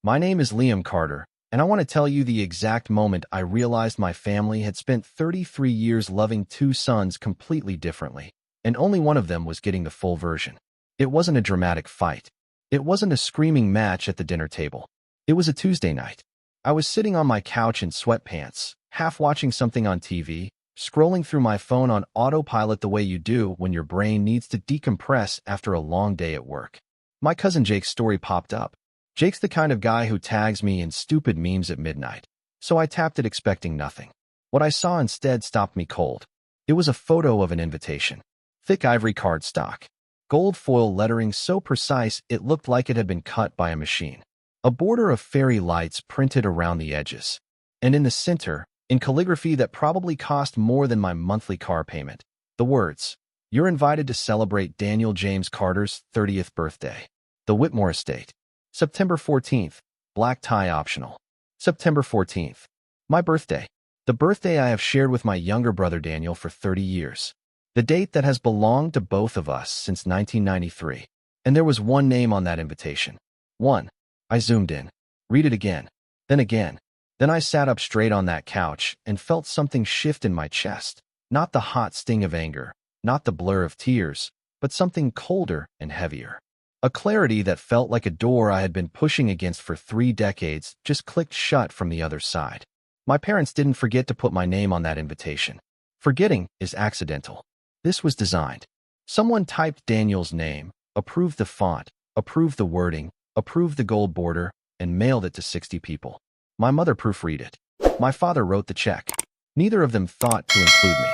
My name is Liam Carter, and I want to tell you the exact moment I realized my family had spent 33 years loving two sons completely differently, and only one of them was getting the full version. It wasn't a dramatic fight. It wasn't a screaming match at the dinner table. It was a Tuesday night. I was sitting on my couch in sweatpants, half watching something on TV, scrolling through my phone on autopilot the way you do when your brain needs to decompress after a long day at work. My cousin Jake's story popped up. Jake's the kind of guy who tags me in stupid memes at midnight, so I tapped it expecting nothing. What I saw instead stopped me cold. It was a photo of an invitation. Thick ivory cardstock. Gold foil lettering so precise it looked like it had been cut by a machine. A border of fairy lights printed around the edges. And in the center, in calligraphy that probably cost more than my monthly car payment, the words, "You're invited to celebrate Daniel James Carter's 30th birthday. The Whitmore Estate. September 14th, black tie optional. September 14th. My birthday. The birthday I have shared with my younger brother Daniel for 30 years. The date that has belonged to both of us since 1993. And there was one name on that invitation. One. I zoomed in. Read it again. Then again. Then I sat up straight on that couch and felt something shift in my chest. Not the hot sting of anger, not the blur of tears, but something colder and heavier. A clarity that felt like a door I had been pushing against for 3 decades just clicked shut from the other side. My parents didn't forget to put my name on that invitation. Forgetting is accidental. This was designed. Someone typed Daniel's name, approved the font, approved the wording, approved the gold border, and mailed it to 60 people. My mother proofread it. My father wrote the check. Neither of them thought to include me.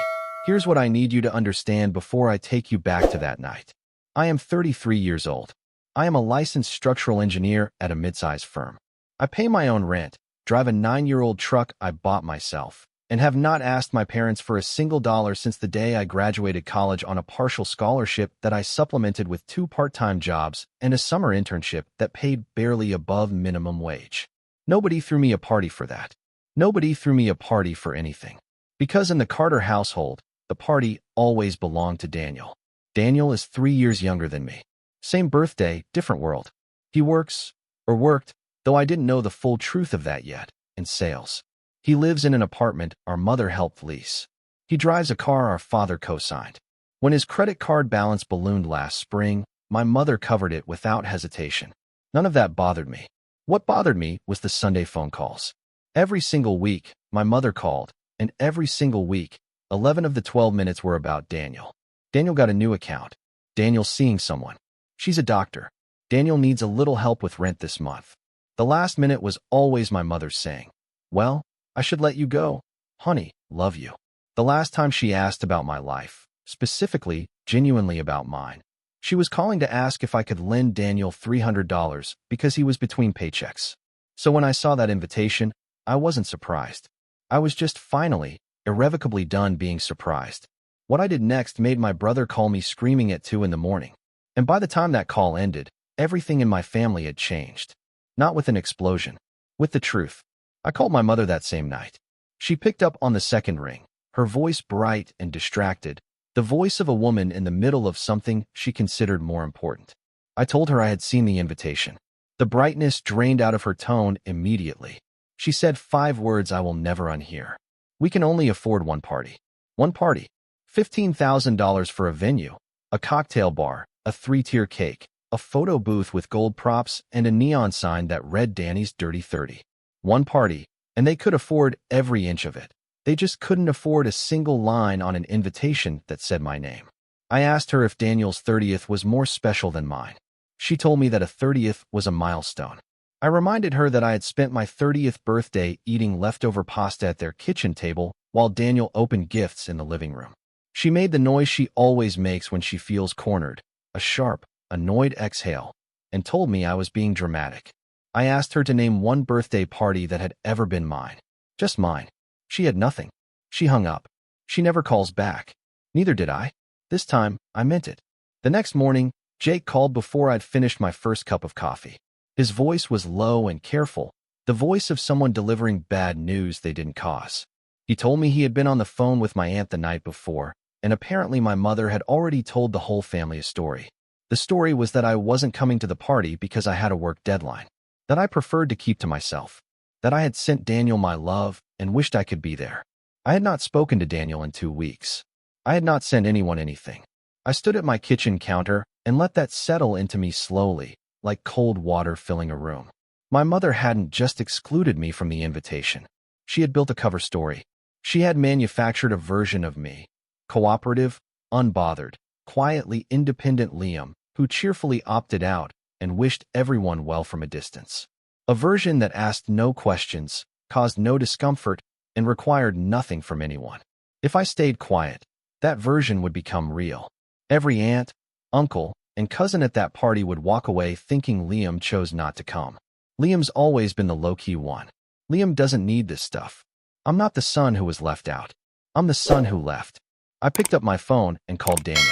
Here's what I need you to understand before I take you back to that night. I am 33 years old. I am a licensed structural engineer at a mid-sized firm. I pay my own rent, drive a 9-year-old truck I bought myself, and have not asked my parents for a single dollar since the day I graduated college on a partial scholarship that I supplemented with 2 part-time jobs and a summer internship that paid barely above minimum wage. Nobody threw me a party for that. Nobody threw me a party for anything. Because in the Carter household, the party always belonged to Daniel. Daniel is 3 years younger than me. Same birthday, different world. He works, or worked, though I didn't know the full truth of that yet, in sales. He lives in an apartment our mother helped lease. He drives a car our father co-signed. When his credit card balance ballooned last spring, my mother covered it without hesitation. None of that bothered me. What bothered me was the Sunday phone calls. Every single week, my mother called, and every single week, 11 of the 12 minutes were about Daniel. Daniel got a new account. Daniel's seeing someone. She's a doctor. Daniel needs a little help with rent this month. The last minute was always my mother saying, "Well, I should let you go. Honey, love you." The last time she asked about my life, specifically, genuinely about mine, she was calling to ask if I could lend Daniel $300 because he was between paychecks. So when I saw that invitation, I wasn't surprised. I was just finally, irrevocably done being surprised. What I did next made my brother call me screaming at 2 in the morning. And by the time that call ended, everything in my family had changed. Not with an explosion, with the truth. I called my mother that same night. She picked up on the second ring, her voice bright and distracted, the voice of a woman in the middle of something she considered more important. I told her I had seen the invitation. The brightness drained out of her tone immediately. She said 5 words I will never unhear. We can only afford one party. One party. $15,000 for a venue, a cocktail bar, a 3-tier cake, a photo booth with gold props, and a neon sign that read Danny's Dirty 30. One party, and they could afford every inch of it. They just couldn't afford a single line on an invitation that said my name. I asked her if Daniel's 30th was more special than mine. She told me that a 30th was a milestone. I reminded her that I had spent my 30th birthday eating leftover pasta at their kitchen table while Daniel opened gifts in the living room. She made the noise she always makes when she feels cornered, a sharp, annoyed exhale, and told me I was being dramatic. I asked her to name one birthday party that had ever been mine. Just mine. She had nothing. She hung up. She never calls back. Neither did I. This time, I meant it. The next morning, Jake called before I'd finished my first cup of coffee. His voice was low and careful, the voice of someone delivering bad news they didn't cause. He told me he had been on the phone with my aunt the night before, and apparently my mother had already told the whole family a story. The story was that I wasn't coming to the party because I had a work deadline. that I preferred to keep to myself, that I had sent Daniel my love and wished I could be there. I had not spoken to Daniel in 2 weeks. I had not sent anyone anything. I stood at my kitchen counter and let that settle into me slowly, like cold water filling a room. My mother hadn't just excluded me from the invitation. She had built a cover story. She had manufactured a version of me. Cooperative, unbothered, quietly independent Liam, who cheerfully opted out and wished everyone well from a distance. A version that asked no questions, caused no discomfort, and required nothing from anyone. If I stayed quiet, that version would become real. Every aunt, uncle, and cousin at that party would walk away thinking Liam chose not to come. Liam's always been the low-key one. Liam doesn't need this stuff. I'm not the son who was left out. I'm the son who left. I picked up my phone and called Daniel.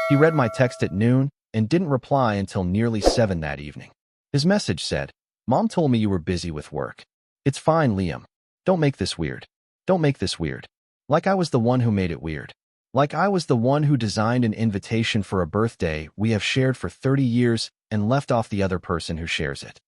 He read my text at noon and didn't reply until nearly 7 that evening. His message said, "Mom told me you were busy with work. It's fine, Liam. Don't make this weird. Don't make this weird." Like I was the one who made it weird. Like I was the one who designed an invitation for a birthday we have shared for 30 years and left off the other person who shares it.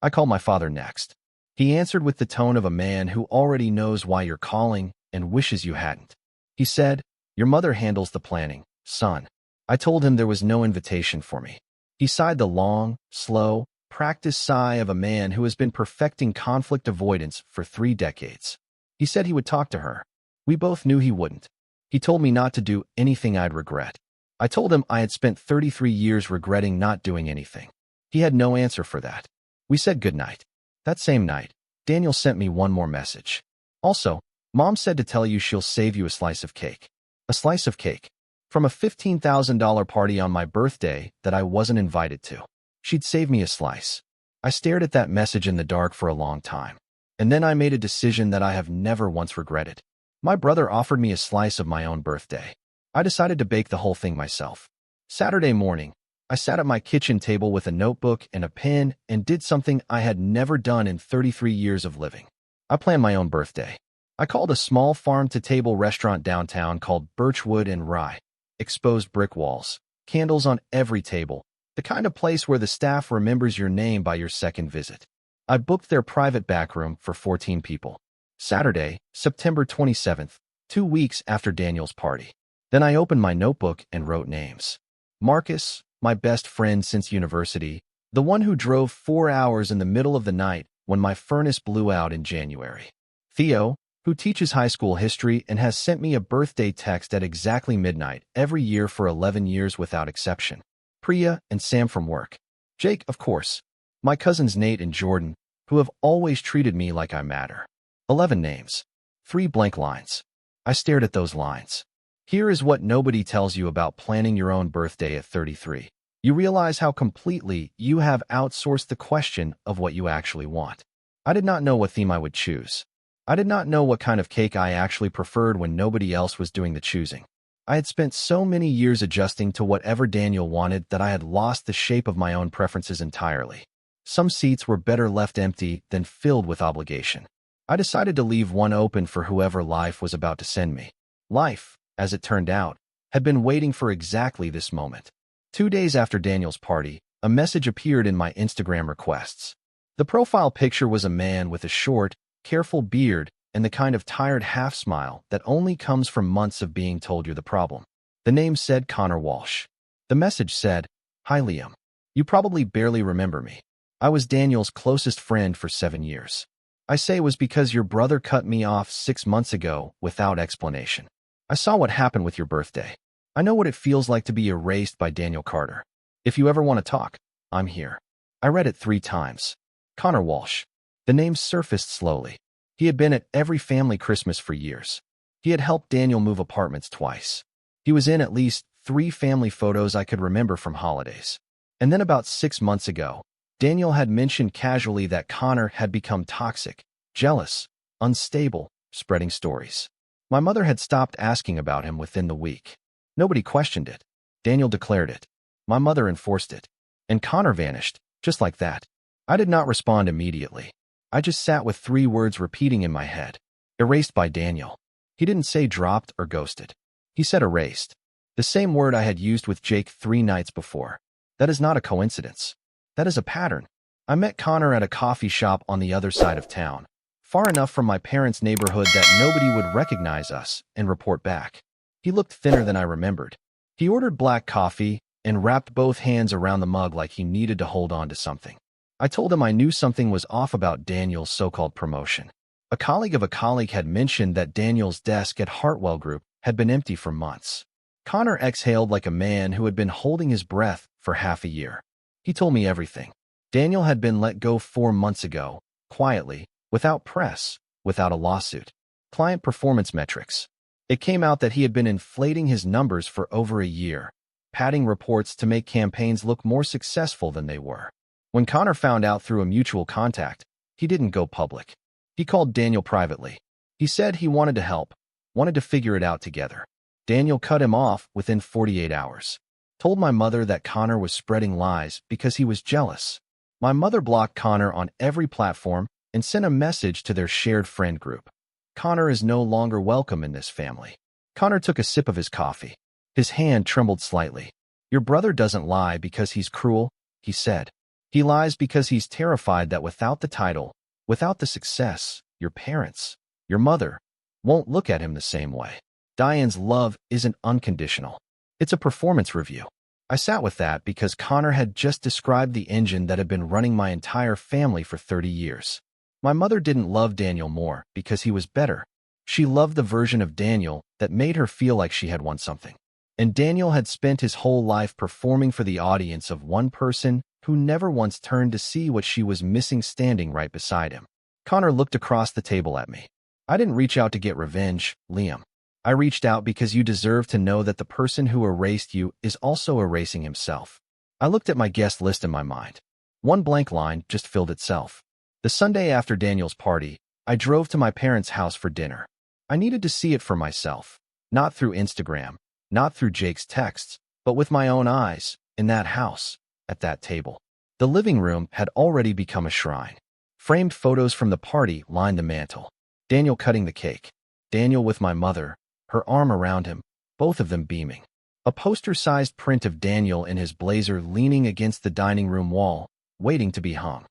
I called my father next. He answered with the tone of a man who already knows why you're calling and wishes you hadn't. He said, "Your mother handles the planning, son." I told him there was no invitation for me. He sighed the long, slow, practiced sigh of a man who has been perfecting conflict avoidance for 3 decades. He said he would talk to her. We both knew he wouldn't. He told me not to do anything I'd regret. I told him I had spent 33 years regretting not doing anything. He had no answer for that. We said goodnight. That same night, Daniel sent me one more message. Also, Mom said to tell you she'll save you a slice of cake. A slice of cake. From a $15,000 party on my birthday that I wasn't invited to. She'd save me a slice. I stared at that message in the dark for a long time. And then I made a decision that I have never once regretted. My brother offered me a slice of my own birthday. I decided to bake the whole thing myself. Saturday morning, I sat at my kitchen table with a notebook and a pen and did something I had never done in 33 years of living. I planned my own birthday. I called a small farm-to-table restaurant downtown called Birchwood and Rye. Exposed brick walls, candles on every table, the kind of place where the staff remembers your name by your second visit. I booked their private back room for 14 people. Saturday, September 27th, 2 weeks after Daniel's party. Then I opened my notebook and wrote names. Marcus, my best friend since university, the one who drove 4 hours in the middle of the night when my furnace blew out in January. Theo, who teaches high school history and has sent me a birthday text at exactly midnight every year for 11 years without exception. Priya and Sam from work. Jake, of course. My cousins Nate and Jordan, who have always treated me like I matter. 11 names. 3 blank lines. I stared at those lines. Here is what nobody tells you about planning your own birthday at 33. You realize how completely you have outsourced the question of what you actually want. I did not know what theme I would choose. I did not know what kind of cake I actually preferred when nobody else was doing the choosing. I had spent so many years adjusting to whatever Daniel wanted that I had lost the shape of my own preferences entirely. Some seats were better left empty than filled with obligation. I decided to leave one open for whoever life was about to send me. Life, as it turned out, had been waiting for exactly this moment. 2 days after Daniel's party, a message appeared in my Instagram requests. The profile picture was a man with a short, careful beard and the kind of tired half-smile that only comes from months of being told you're the problem. The name said Connor Walsh. The message said, "Hi Liam. You probably barely remember me. I was Daniel's closest friend for 7 years. I say it was because your brother cut me off 6 months ago without explanation. I saw what happened with your birthday. I know what it feels like to be erased by Daniel Carter. If you ever want to talk, I'm here." I read it 3 times. Connor Walsh. The name surfaced slowly. He had been at every family Christmas for years. He had helped Daniel move apartments twice. He was in at least 3 family photos I could remember from holidays. And then about 6 months ago, Daniel had mentioned casually that Connor had become toxic, jealous, unstable, spreading stories. My mother had stopped asking about him within the week. Nobody questioned it. Daniel declared it. My mother enforced it. And Connor vanished, just like that. I did not respond immediately. I just sat with 3 words repeating in my head. Erased by Daniel. He didn't say dropped or ghosted. He said erased. The same word I had used with Jake 3 nights before. That is not a coincidence. That is a pattern. I met Connor at a coffee shop on the other side of town, far enough from my parents' neighborhood that nobody would recognize us and report back. He looked thinner than I remembered. He ordered black coffee and wrapped both hands around the mug like he needed to hold on to something. I told him I knew something was off about Daniel's so-called promotion. A colleague of a colleague had mentioned that Daniel's desk at Hartwell Group had been empty for months. Connor exhaled like a man who had been holding his breath for half a year. He told me everything. Daniel had been let go 4 months ago, quietly, without press, without a lawsuit. Client performance metrics. It came out that he had been inflating his numbers for over a year, padding reports to make campaigns look more successful than they were. When Connor found out through a mutual contact, he didn't go public. He called Daniel privately. He said he wanted to help, wanted to figure it out together. Daniel cut him off within 48 hours. Told my mother that Connor was spreading lies because he was jealous. My mother blocked Connor on every platform and sent a message to their shared friend group. Connor is no longer welcome in this family. Connor took a sip of his coffee. His hand trembled slightly. Your brother doesn't lie because he's cruel, he said. He lies because he's terrified that without the title, without the success, your parents, your mother, won't look at him the same way. Diane's love isn't unconditional. It's a performance review. I sat with that because Connor had just described the engine that had been running my entire family for 30 years. My mother didn't love Daniel more because he was better. She loved the version of Daniel that made her feel like she had won something. And Daniel had spent his whole life performing for the audience of one person who never once turned to see what she was missing standing right beside him. Connor looked across the table at me. I didn't reach out to get revenge, Liam. I reached out because you deserve to know that the person who erased you is also erasing himself. I looked at my guest list in my mind. One blank line just filled itself. The Sunday after Daniel's party, I drove to my parents' house for dinner. I needed to see it for myself, not through Instagram, not through Jake's texts, but with my own eyes, in that house, at that table. The living room had already become a shrine. Framed photos from the party lined the mantel. Daniel cutting the cake. Daniel with my mother, her arm around him, both of them beaming. A poster-sized print of Daniel in his blazer leaning against the dining room wall, waiting to be hung.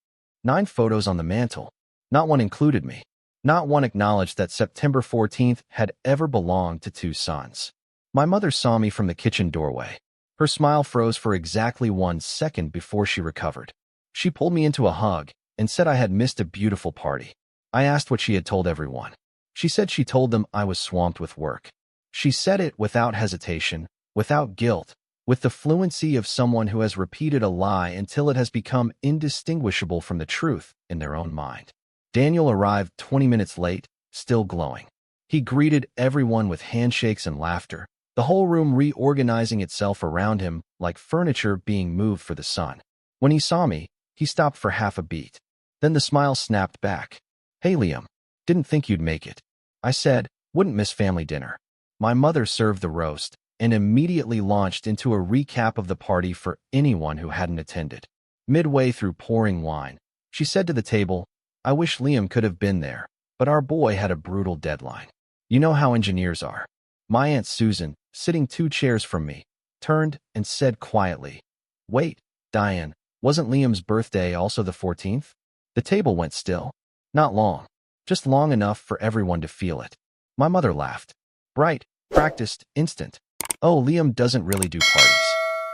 9 photos on the mantel. Not one included me. Not one acknowledged that September 14th had ever belonged to 2 sons. My mother saw me from the kitchen doorway. Her smile froze for exactly 1 second before she recovered. She pulled me into a hug and said I had missed a beautiful party. I asked what she had told everyone. She said she told them I was swamped with work. She said it without hesitation, without guilt, with the fluency of someone who has repeated a lie until it has become indistinguishable from the truth in their own mind. Daniel arrived 20 minutes late, still glowing. He greeted everyone with handshakes and laughter, the whole room reorganizing itself around him like furniture being moved for the sun. When he saw me, he stopped for half a beat. Then the smile snapped back. Hey, Liam. Didn't think you'd make it. I said, wouldn't miss family dinner. My mother served the roast and immediately launched into a recap of the party for anyone who hadn't attended. Midway through pouring wine, she said to the table, I wish Liam could have been there, but our boy had a brutal deadline. You know how engineers are. My Aunt Susan, sitting 2 chairs from me, turned and said quietly, Wait, Diane, wasn't Liam's birthday also the 14th? The table went still. Not long. Just long enough for everyone to feel it. My mother laughed. Bright, practiced, instant. Oh, Liam doesn't really do parties.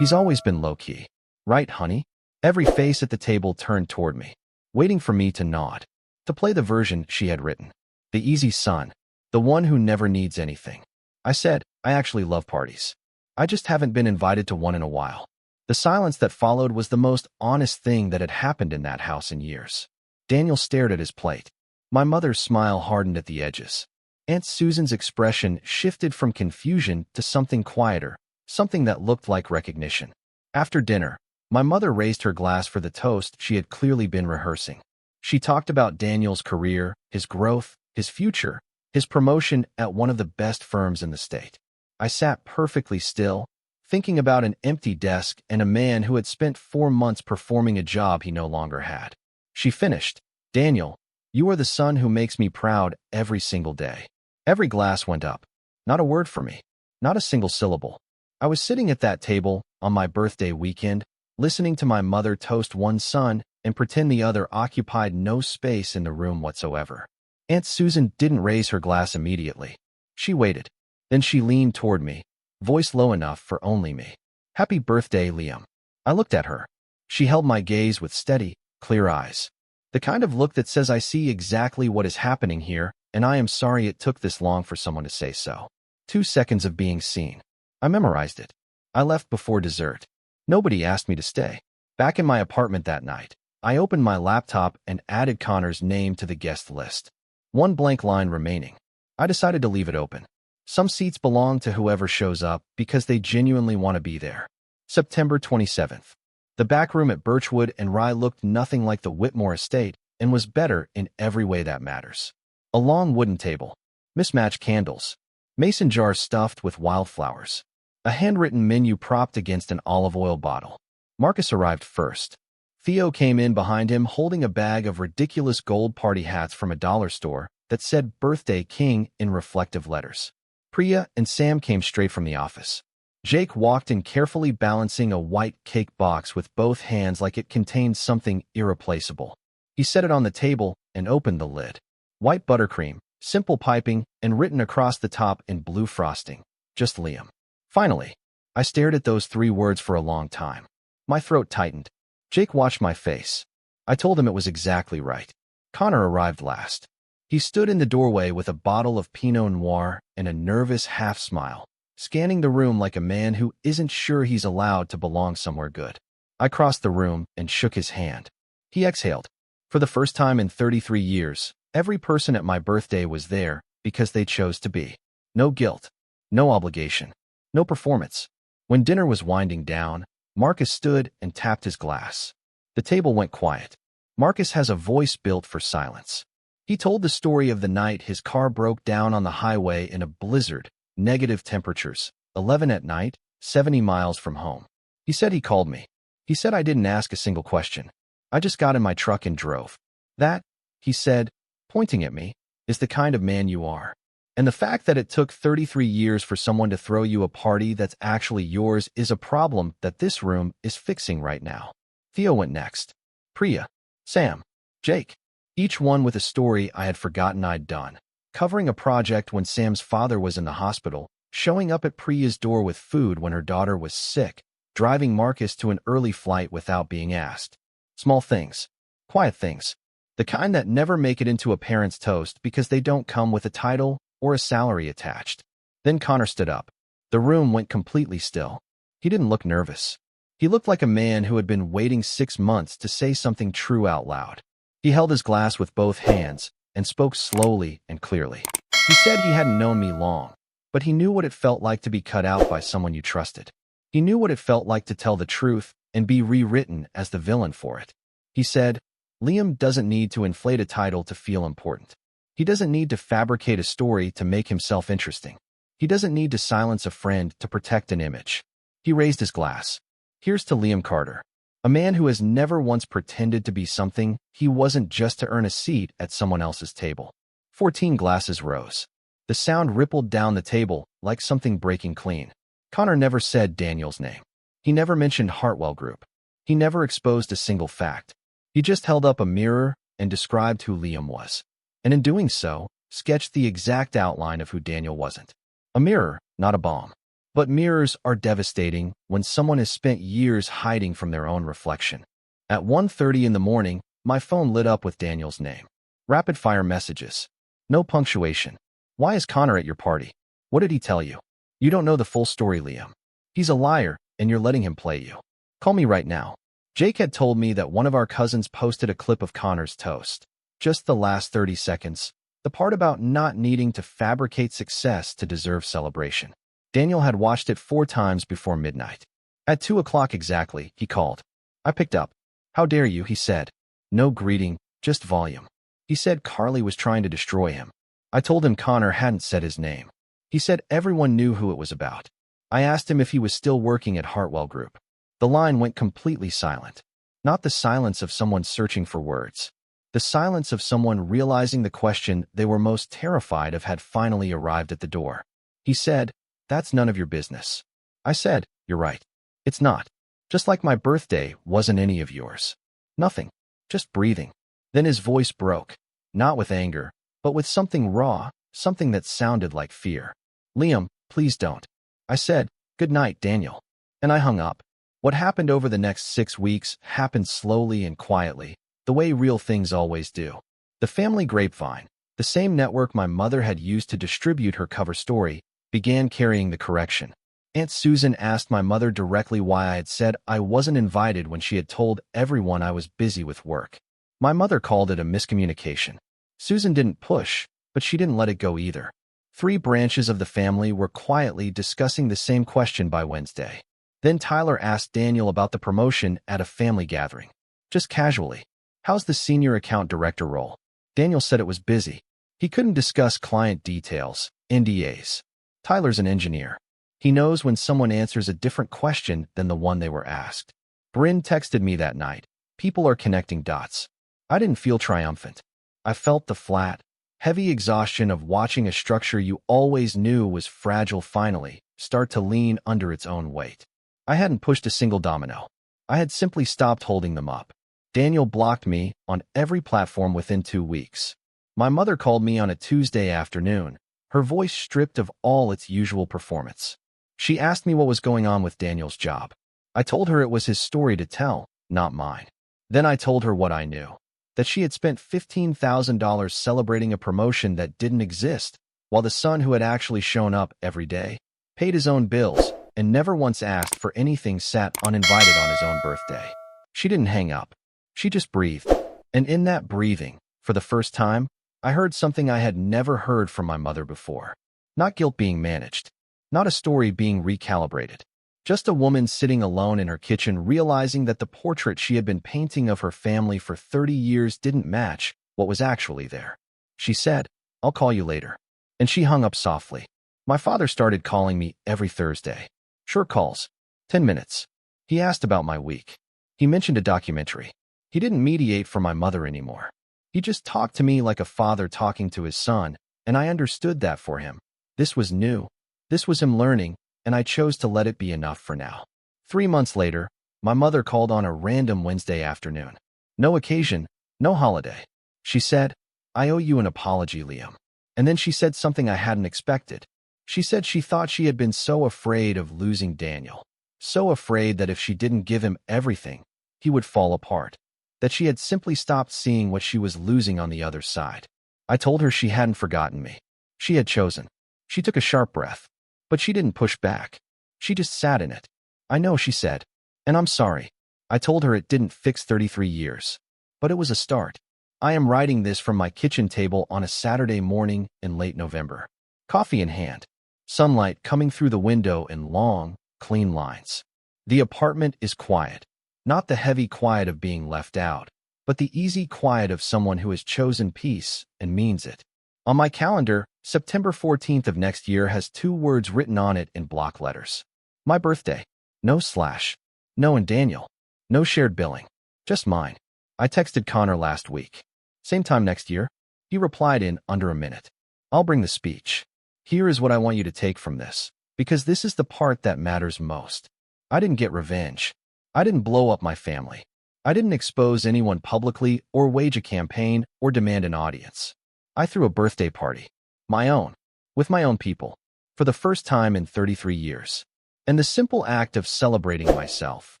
He's always been low-key. Right, honey? Every face at the table turned toward me, waiting for me to nod, to play the version she had written. The easy son, the one who never needs anything. I said, I actually love parties. I just haven't been invited to one in a while. The silence that followed was the most honest thing that had happened in that house in years. Daniel stared at his plate. My mother's smile hardened at the edges. Aunt Susan's expression shifted from confusion to something quieter, something that looked like recognition. After dinner, my mother raised her glass for the toast she had clearly been rehearsing. She talked about Daniel's career, his growth, his future, his promotion at one of the best firms in the state. I sat perfectly still, thinking about an empty desk and a man who had spent 4 months performing a job he no longer had. She finished, Daniel, you are the son who makes me proud every single day. Every glass went up. Not a word for me. Not a single syllable. I was sitting at that table on my birthday weekend, listening to my mother toast one son and pretend the other occupied no space in the room whatsoever. Aunt Susan didn't raise her glass immediately. She waited. Then she leaned toward me, voice low enough for only me. "Happy birthday, Liam." I looked at her. She held my gaze with steady, clear eyes. The kind of look that says I see exactly what is happening here, and I am sorry it took this long for someone to say so. 2 seconds of being seen. I memorized it. I left before dessert. Nobody asked me to stay. Back in my apartment that night, I opened my laptop and added Connor's name to the guest list. One blank line remaining. I decided to leave it open. Some seats belong to whoever shows up because they genuinely want to be there. September 27th. The back room at Birchwood and Rye looked nothing like the Whitmore estate and was better in every way that matters. A long wooden table, mismatched candles, mason jars stuffed with wildflowers, a handwritten menu propped against an olive oil bottle. Marcus arrived first. Theo came in behind him holding a bag of ridiculous gold party hats from a dollar store that said "Birthday King" in reflective letters. Priya and Sam came straight from the office. Jake walked in carefully balancing a white cake box with both hands like it contained something irreplaceable. He set it on the table and opened the lid. White buttercream, simple piping, and written across the top in blue frosting. Just Liam. Finally, I stared at those 3 words for a long time. My throat tightened. Jake watched my face. I told him it was exactly right. Connor arrived last. He stood in the doorway with a bottle of Pinot Noir and a nervous half-smile, scanning the room like a man who isn't sure he's allowed to belong somewhere good. I crossed the room and shook his hand. He exhaled. For the first time in 33 years, every person at my birthday was there because they chose to be. No guilt, no obligation, no performance. When dinner was winding down, Marcus stood and tapped his glass. The table went quiet. Marcus has a voice built for silence. He told the story of the night his car broke down on the highway in a blizzard, negative temperatures, 11 at night, 70 miles from home. He said he called me. He said I didn't ask a single question. I just got in my truck and drove. That, he said, pointing at me, is the kind of man you are. And the fact that it took 33 years for someone to throw you a party that's actually yours is a problem that this room is fixing right now. Theo went next. Priya, Sam, Jake, each one with a story I had forgotten I'd done. Covering a project when Sam's father was in the hospital, showing up at Priya's door with food when her daughter was sick, driving Marcus to an early flight without being asked. Small things. Quiet things. The kind that never make it into a parent's toast because they don't come with a title or a salary attached. Then Connor stood up. The room went completely still. He didn't look nervous. He looked like a man who had been waiting 6 months to say something true out loud. He held his glass with both hands and spoke slowly and clearly. He said he hadn't known me long, but he knew what it felt like to be cut out by someone you trusted. He knew what it felt like to tell the truth and be rewritten as the villain for it. He said, Liam doesn't need to inflate a title to feel important. He doesn't need to fabricate a story to make himself interesting. He doesn't need to silence a friend to protect an image. He raised his glass. Here's to Liam Carter, a man who has never once pretended to be something he wasn't just to earn a seat at someone else's table. 14 glasses rose. The sound rippled down the table like something breaking clean. Connor never said Daniel's name. He never mentioned Hartwell Group. He never exposed a single fact. He just held up a mirror and described who Liam was. And in doing so, sketched the exact outline of who Daniel wasn't. A mirror, not a bomb. But mirrors are devastating when someone has spent years hiding from their own reflection. At 1:30 in the morning, my phone lit up with Daniel's name. Rapid-fire messages. No punctuation. Why is Connor at your party? What did he tell you? You don't know the full story, Liam. He's a liar, and you're letting him play you. Call me right now. Jake had told me that one of our cousins posted a clip of Connor's toast. Just the last 30 seconds. The part about not needing to fabricate success to deserve celebration. Daniel had watched it 4 times before midnight. At 2 o'clock exactly, he called. I picked up. How dare you, he said. No greeting, just volume. He said Carly was trying to destroy him. I told him Connor hadn't said his name. He said everyone knew who it was about. I asked him if he was still working at Hartwell Group. The line went completely silent. Not the silence of someone searching for words. The silence of someone realizing the question they were most terrified of had finally arrived at the door. He said, That's none of your business. I said, You're right. It's not. Just like my birthday wasn't any of yours. Nothing. just breathing. Then his voice broke, not with anger, but with something raw, something that sounded like fear. "Liam, please don't." I said, "Good night, Daniel." And I hung up. What happened over the next 6 weeks happened slowly and quietly, the way real things always do. The family grapevine, the same network my mother had used to distribute her cover story, began carrying the correction. Aunt Susan asked my mother directly why I had said I wasn't invited when she had told everyone I was busy with work. My mother called it a miscommunication. Susan didn't push, but she didn't let it go either. 3 branches of the family were quietly discussing the same question by Wednesday. Then Tyler asked Daniel about the promotion at a family gathering. Just casually. "How's the senior account director role?" Daniel said it was busy. He couldn't discuss client details, NDAs. Tyler's an engineer. He knows when someone answers a different question than the one they were asked. Bryn texted me that night. "People are connecting dots." I didn't feel triumphant. I felt the flat, heavy exhaustion of watching a structure you always knew was fragile finally start to lean under its own weight. I hadn't pushed a single domino. I had simply stopped holding them up. Daniel blocked me on every platform within 2 weeks. My mother called me on a Tuesday afternoon, her voice stripped of all its usual performance. She asked me what was going on with Daniel's job. I told her it was his story to tell, not mine. Then I told her what I knew. That she had spent $15,000 celebrating a promotion that didn't exist, while the son who had actually shown up every day, paid his own bills, and never once asked for anything sat uninvited on his own birthday. She didn't hang up. She just breathed. And in that breathing, for the first time, I heard something I had never heard from my mother before. Not guilt being managed. Not a story being recalibrated. Just a woman sitting alone in her kitchen realizing that the portrait she had been painting of her family for 30 years didn't match what was actually there. She said, "I'll call you later." And she hung up softly. My father started calling me every Thursday. Short calls. 10 minutes. He asked about my week. He mentioned a documentary. He didn't mediate for my mother anymore. He just talked to me like a father talking to his son, and I understood that for him. This was new. This was him learning, and I chose to let it be enough for now. 3 months later, my mother called on a random Wednesday afternoon. No occasion, no holiday. She said, "I owe you an apology, Liam." And then she said something I hadn't expected. She said she thought she had been so afraid of losing Daniel, so afraid that if she didn't give him everything, he would fall apart, that she had simply stopped seeing what she was losing on the other side. I told her she hadn't forgotten me. She had chosen. She took a sharp breath, but she didn't push back. She just sat in it. "I know," she said, "and I'm sorry." I told her it didn't fix 33 years, but it was a start. I am writing this from my kitchen table on a Saturday morning in late November. Coffee in hand. Sunlight coming through the window in long, clean lines. The apartment is quiet. Not the heavy quiet of being left out, but the easy quiet of someone who has chosen peace and means it. On my calendar, September 14th of next year has 2 words written on it in block letters. My birthday. No slash. No and Daniel. No shared billing. Just mine. I texted Connor last week. "Same time next year?" He replied in under a minute. "I'll bring the speech. Here is what I want you to take from this, because this is the part that matters most. I didn't get revenge. I didn't blow up my family. I didn't expose anyone publicly or wage a campaign or demand an audience. I threw a birthday party. My own. With my own people. For the first time in 33 years. And the simple act of celebrating myself,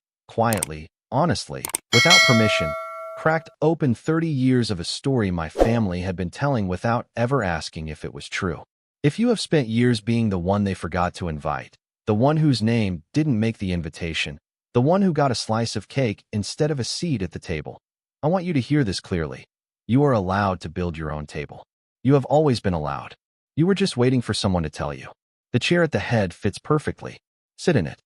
quietly, honestly, without permission, cracked open 30 years of a story my family had been telling without ever asking if it was true. If you have spent years being the one they forgot to invite, the one whose name didn't make the invitation, the one who got a slice of cake instead of a seat at the table, I want you to hear this clearly. You are allowed to build your own table. You have always been allowed. You were just waiting for someone to tell you. The chair at the head fits perfectly. Sit in it.